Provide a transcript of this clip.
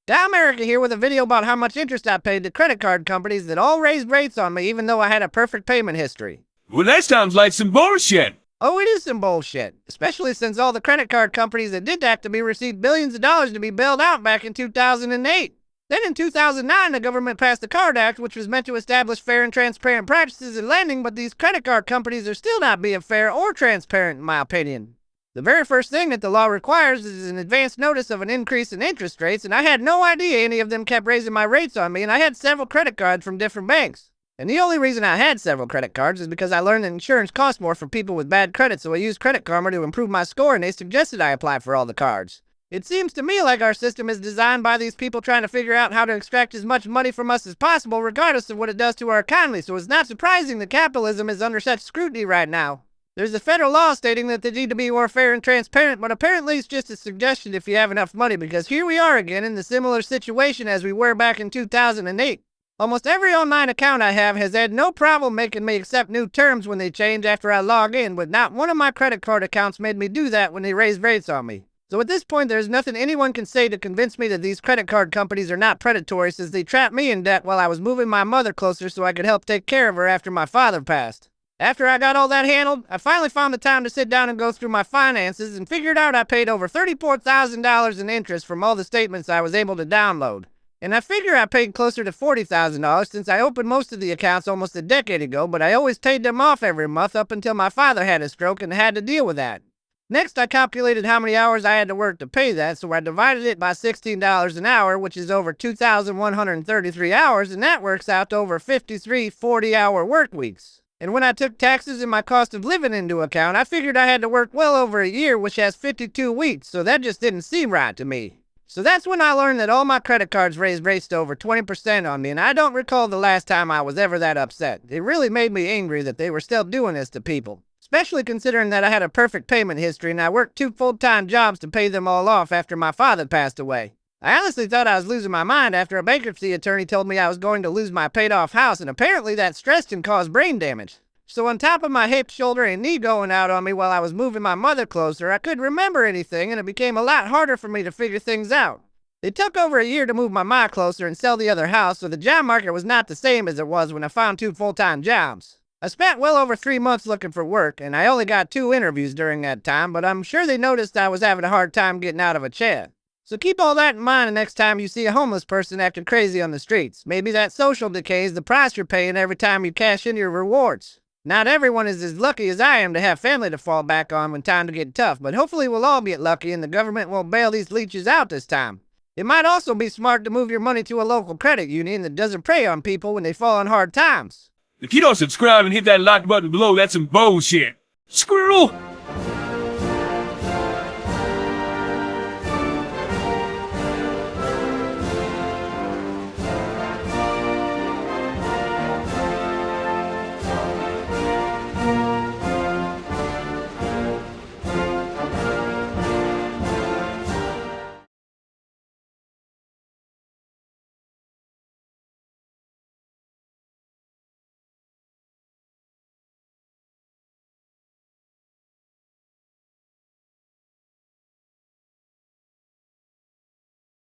Down America here with a video about how much interest I paid to credit card companies that all raised rates on me even though I had a perfect payment history. Well, that sounds like some bullshit. Oh, it is some bullshit, especially since all the credit card companies that did that to me received billions of dollars to be bailed out back in 2008. Then in 2009, the government passed the Card Act, which was meant to establish fair and transparent practices in lending, but these credit card companies are still not being fair or transparent in my opinion. The very first thing that the law requires is an advance notice of an increase in interest rates, and I had no idea any of them kept raising my rates on me, and I had several credit cards from different banks. And the only reason I had several credit cards is because I learned that insurance costs more for people with bad credit, so I used Credit Karma to improve my score, and they suggested I apply for all the cards. It seems to me like our system is designed by these people trying to figure out how to extract as much money from us as possible, regardless of what it does to our economy, so it's not surprising that capitalism is under such scrutiny right now. There's a federal law stating that they need to be more fair and transparent, but apparently it's just a suggestion if you have enough money, because here we are again in the similar situation as we were back in 2008. Almost every online account I have has had no problem making me accept new terms when they change after I log in, but not one of my credit card accounts made me do that when they raised rates on me. So at this point, there's nothing anyone can say to convince me that these credit card companies are not predatory, since they trapped me in debt while I was moving my mother closer so I could help take care of her after my father passed. After I got all that handled, I finally found the time to sit down and go through my finances and figured out I paid over $34,000 in interest from all the statements I was able to download. And I figure I paid closer to $40,000 since I opened most of the accounts almost a decade ago, but I always paid them off every month up until my father had a stroke and had to deal with that. Next, I calculated how many hours I had to work to pay that, so I divided it by $16 an hour, which is over 2,133 hours, and that works out to over 53 40-hour work weeks. And when I took taxes and my cost of living into account, I figured I had to work well over a year, which has 52 weeks, so that just didn't seem right to me. So that's when I learned that all my credit cards raised rates to over 20% on me, and I don't recall the last time I was ever that upset. It really made me angry that they were still doing this to people, especially considering that I had a perfect payment history and I worked 2 full-time jobs to pay them all off after my father passed away. I honestly thought I was losing my mind after a bankruptcy attorney told me I was going to lose my paid-off house, and apparently that stressed and caused brain damage. So on top of my hip, shoulder, and knee going out on me while I was moving my mother closer, I couldn't remember anything, and it became a lot harder for me to figure things out. It took over a year to move my ma closer and sell the other house, so the job market was not the same as it was when I found 2 full-time jobs. I spent well over 3 months looking for work, and I only got 2 interviews during that time, but I'm sure they noticed I was having a hard time getting out of a chair. So keep all that in mind the next time you see a homeless person acting crazy on the streets. Maybe that social decay is the price you're paying every time you cash in your rewards. Not everyone is as lucky as I am to have family to fall back on when times get tough, but hopefully we'll all get lucky and the government won't bail these leeches out this time. It might also be smart to move your money to a local credit union that doesn't prey on people when they fall on hard times. If you don't subscribe and hit that like button below, that's some bullshit. Squirrel!